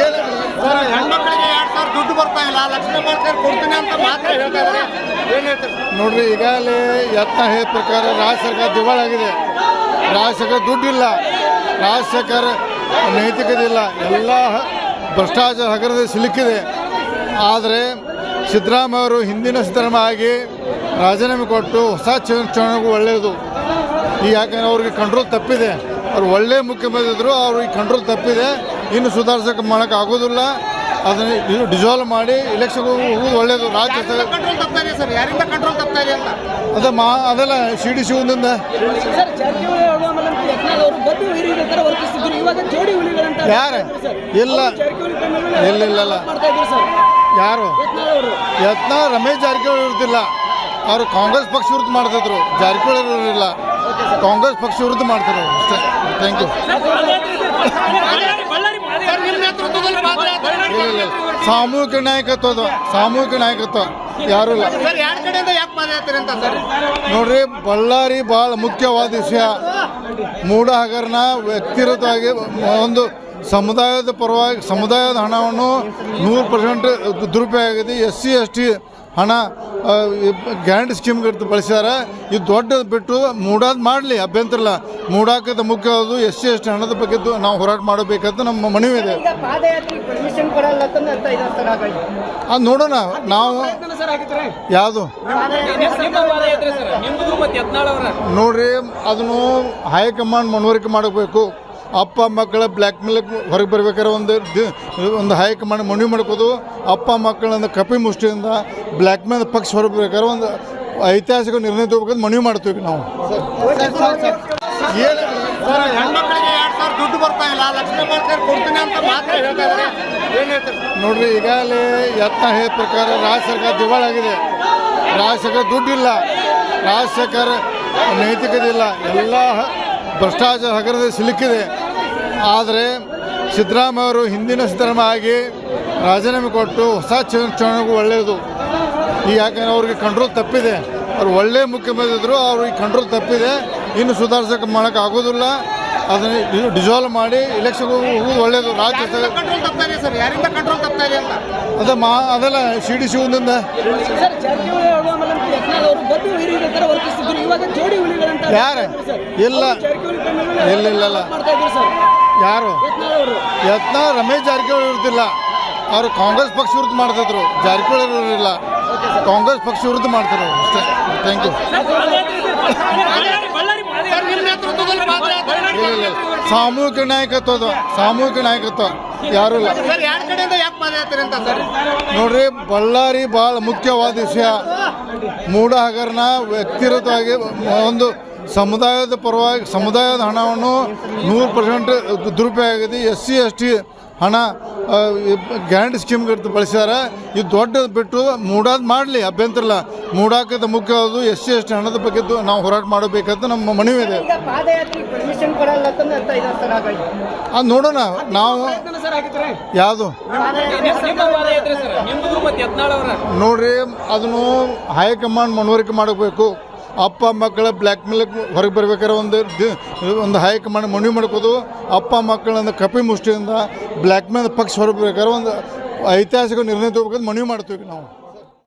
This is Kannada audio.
ಏನು ಸರ್, ಹೆಣ್ಮಕ್ಳಿಗೆ 2,000 ದುಡ್ಡು ಬರ್ತಾ ಇಲ್ಲ, ಲಕ್ಷ್ಮೀ ಮಾಡ್ತಾರೆ ಕೊಡ್ತೀನಿ ಅಂತ ಮಾತ್ರ ಹೇಳ್ತಾ ಇದ್ದಾರೆ. ಏನು ಹೇಳ್ತಾರೆ ನೋಡ್ರಿ? ಈಗಾಗಲೇ ಯತ್ನ ಹೇಳಿದ ಪ್ರಕಾರ ರಾಜ್ಯ ಸರ್ಕಾರ ದಿವಾಳಾಗಿದೆ. ರಾಜ್ಯ ಸರ್ಕಾರ ದುಡ್ಡಿಲ್ಲ, ರಾಜ್ಯ ಸರ್ಕಾರ ನೈತಿಕತೆ ಇಲ್ಲ, ಎಲ್ಲ ಭ್ರಷ್ಟಾಚಾರ ಹಗರದಲ್ಲಿ ಸಿಲುಕಿದೆ. ಆದರೆ ಸಿದ್ದರಾಮಯ್ಯ ಅವರು ಹಿಂದಿನ ಸಿದ್ದರಾಮಯ್ಯ ಆಗಿ ರಾಜೀನಾಮೆ ಕೊಟ್ಟು ಹೊಸ ಚುನಾವಣೆಗೂ ಒಳ್ಳೆಯದು. ಈ ಯಾಕಂದರೆ ಅವ್ರಿಗೆ ಕಂಟ್ರೋಲ್ ತಪ್ಪಿದೆ. ಅವ್ರು ಒಳ್ಳೆಯ ಮುಖ್ಯಮಂತ್ರಿ ಇದ್ದರು, ಅವ್ರಿಗೆ ಕಂಟ್ರೋಲ್ ತಪ್ಪಿದೆ. ಇನ್ನು ಸುಧಾರಿಸೋಕೆ ಮಾಡೋಕ್ಕೆ ಆಗೋದಿಲ್ಲ. ಅದನ್ನು ಡಿಸಾಲ್ವ್ ಮಾಡಿ ಎಲೆಕ್ಷನ್ ಹೋಗೋದು ಒಳ್ಳೆಯದು. ರಾಜ್ಯ ಕಂಟ್ರೋಲ್ ತಪ್ತಾ ಇದೆ ಸರ್, ಯಾರಿಂದ ಕಂಟ್ರೋಲ್ ತಪ್ತಾ ಇದೆ ಅಂತ ಅದೆಲ್ಲ ಸಿ.ಡಿ. ಶಿವನಿಂದ. ಯಾರು ಇಲ್ಲ ಇಲ್ಲ ಯಾರು ಯತ್ನ ರಮೇಶ್ ಜಾರಕಿಹೊಳಿ ಇರ್ತಿಲ್ಲ, ಅವರು ಕಾಂಗ್ರೆಸ್ ಪಕ್ಷ ವಿರುದ್ಧ ಮಾಡ್ತಿದ್ರು. ಜಾರಕಿಹೊಳಿ ಇರಲಿಲ್ಲ, ಕಾಂಗ್ರೆಸ್ ಪಕ್ಷ ವಿರುದ್ಧ ಮಾಡ್ತಾರೆ ಅಷ್ಟೇ. Thank you. ಸಾಮೂಹಿಕ ನಾಯಕತ್ವ ಯಾರು ಇಲ್ಲ ನೋಡ್ರಿ. ಬಳ್ಳಾರಿ ಭಾಳ ಮುಖ್ಯವಾದ ವಿಷಯ. ಮೂಢ ಹಗರಣ ವ್ಯಕ್ತಿಗತವಾಗಿ ಒಂದು ಸಮುದಾಯದ ಪರವಾಗಿ ಸಮುದಾಯದ ಹಣವನ್ನು 100% ದುರುಪಯೋಗ ಆಗಿದೆ. SC ST ಹಣ ಗ್ಯಾರಂಟಿ ಸ್ಕೀಮ್ ಬಳಸಿದ್ದಾರೆ. ಇದು ದೊಡ್ಡದು ಬಿಟ್ಟು ಮೂಡಾದ್ ಮಾಡಲಿ, ಅಭ್ಯಂತರ ಇಲ್ಲ. ಮೂಡಾಕದ ಮುಖ್ಯವಾದ SC ST ಹಣದ ಬಗ್ಗೆ ನಾವು ಹೋರಾಟ ಮಾಡಬೇಕಂತ ನಮ್ಮ ಮನವಿ ಇದೆ. ಅದು ನೋಡೋಣ ನಾವು. ಯಾವುದು ನೋಡ್ರಿ, ಅದನ್ನು ಹೈಕಮಾಂಡ್ ಮನವರಿಕೆ ಮಾಡಬೇಕು. ಅಪ್ಪ ಮಕ್ಕಳ ಬ್ಲ್ಯಾಕ್ ಮೇಲ್ ಹೊರಗೆ ಬರ್ಬೇಕಾದ್ರೆ ಒಂದು ಹೈಕಮಾಂಡ್ ಮನವಿ ಮಾಡ್ಕೋದು. ಅಪ್ಪ ಮಕ್ಕಳನ್ನ ಕಪಿ ಮುಷ್ಟಿಯಿಂದ ಬ್ಲ್ಯಾಕ್ ಮೇಲ್ ಪಕ್ಷ ಹೊರಗೆ ಬರ್ಬೇಕಾದ್ರೆ ಒಂದು ಐತಿಹಾಸಿಕ ನಿರ್ಣಯ ತಗೋಬೇಕಂತ ಮನವಿ ಮಾಡ್ತೀವಿ ನಾವು. ಏನು ಸರ್, ಹೆಣ್ಮಕ್ಳಿಗೆ 2,000 ದುಡ್ಡು ಬರ್ತಾ ಇಲ್ಲ, ಲಕ್ಷ್ಮೀ ಮಾಡ್ತಾರೆ ಕೊಡ್ತೀನಿ ಅಂತ ಮಾತ್ರ ಹೇಳ್ತಾ ಇದ್ದಾರೆ. ಏನು ಹೇಳ್ತಾರೆ ನೋಡ್ರಿ? ಈಗಾಗಲೇ ಯತ್ನ ಹೇಳಿದ ಪ್ರಕಾರ ರಾಜ್ಯ ಸರ್ಕಾರ ದಿವಾಳಾಗಿದೆ. ರಾಜ್ಯ ಸರ್ಕಾರ ದುಡ್ಡಿಲ್ಲ, ರಾಜ್ಯ ಸರ್ಕಾರ ನೈತಿಕತೆ ಇಲ್ಲ, ಎಲ್ಲ ಭ್ರಷ್ಟಾಚಾರ ಹಗರದಲ್ಲಿ ಸಿಲುಕಿದೆ. ಆದರೆ ಸಿದ್ದರಾಮಯ್ಯ ಅವರು ಹಿಂದಿನ ಸಿದ್ದರಾಮಯ್ಯ ಆಗಿ ರಾಜೀನಾಮೆ ಕೊಟ್ಟು ಹೊಸ ಚುನಾವಣೆಗೂ ಒಳ್ಳೆಯದು. ಈ ಯಾಕಂದರೆ ಅವ್ರಿಗೆ ಕಂಟ್ರೋಲ್ ತಪ್ಪಿದೆ. ಅವ್ರು ಒಳ್ಳೆಯ ಮುಖ್ಯಮಂತ್ರಿ ಇದ್ದರು, ಅವ್ರಿಗೆ ಕಂಟ್ರೋಲ್ ತಪ್ಪಿದೆ. ಇನ್ನು ಸುಧಾರಿಸೋಕೆ ಮಾಡೋಕ್ಕೆ ಆಗೋದಿಲ್ಲ. ಅದನ್ನು ಡಿಸಾಲ್ವ್ ಮಾಡಿ ಎಲೆಕ್ಷನ್ ಹೋಗೋದು ಒಳ್ಳೆಯದು. ರಾಜ್ಯ ಕಂಟ್ರೋಲ್ ತಪ್ತಾ ಇದೆ ಸರ್, ಯಾರಿಂದ ಕಂಟ್ರೋಲ್ ತಪ್ತಾ ಇದೆ ಅಂತ ಅದೆಲ್ಲ ಸಿ.ಡಿ. ಶಿವನಿಂದ. ಯಾರು ಇಲ್ಲ ಯಾರು ಯತ್ನ ರಮೇಶ್ ಜಾರಕಿಹೊಳಿ ಇರ್ತಿಲ್ಲ, ಅವರು ಕಾಂಗ್ರೆಸ್ ಪಕ್ಷ ವಿರುದ್ಧ ಮಾಡ್ತಿದ್ರು. ಜಾರಕಿಹೊಳಿ ಇರಲಿಲ್ಲ, ಕಾಂಗ್ರೆಸ್ ಪಕ್ಷ ವಿರುದ್ಧ ಮಾಡ್ತಾರೆ ಅಷ್ಟೇ. Thank you. ಸಾಮೂಹಿಕ ನಾಯಕತ್ವ ಯಾರು ಇಲ್ಲ ನೋಡ್ರಿ. ಬಳ್ಳಾರಿ ಭಾಳ ಮುಖ್ಯವಾದ ವಿಷಯ. ಮೂಢ ಹಗರಣ ವ್ಯಕ್ತಿಗತವಾಗಿ ಒಂದು ಸಮುದಾಯದ ಪರವಾಗಿ ಸಮುದಾಯದ ಹಣವನ್ನು 100% ದುರುಪಯೋಗ ಆಗಿದೆ. SC ST ಹಣ ಗ್ಯಾರಂಟಿ ಸ್ಕೀಮ್ ಬಳಸಿದ್ದಾರೆ. ಇದು ದೊಡ್ಡದು ಬಿಟ್ಟು ಮೂಡಾದ್ ಮಾಡಲಿ, ಅಭ್ಯಂತರ ಇಲ್ಲ. ಮೂಡಾಕದ ಮುಖ್ಯವಾದ SC ST ಹಣದ ಬಗ್ಗೆ ನಾವು ಹೋರಾಟ ಮಾಡಬೇಕಂತ ನಮ್ಮ ಮನವಿ ಇದೆ. ಅದು ನೋಡೋಣ ನಾವು. ಯಾವುದು ನೋಡ್ರಿ, ಅದನ್ನು ಹೈಕಮಾಂಡ್ ಮನವರಿಕೆ ಮಾಡಬೇಕು. ಅಪ್ಪ ಮಕ್ಕಳ ಬ್ಲ್ಯಾಕ್ ಮೇಲ್ ಹೊರಗೆ ಬರ್ಬೇಕಾದ್ರೆ ಒಂದು ಹೈಕಮಾಂಡ್ ಮನವಿ ಮಾಡ್ಕೋದು. ಅಪ್ಪ ಮಕ್ಕಳನ್ನ ಕಪಿ ಮುಷ್ಟಿಯಿಂದ ಬ್ಲ್ಯಾಕ್ ಮೇಲ್ ಪಕ್ಷ ಹೊರಗೆ ಬರ್ಬೇಕಾದ್ರೆ ಒಂದು ಐತಿಹಾಸಿಕ ನಿರ್ಣಯ ತಗೋಬೇಕಂತ ಮನವಿ ಮಾಡ್ತೀವಿ ನಾವು.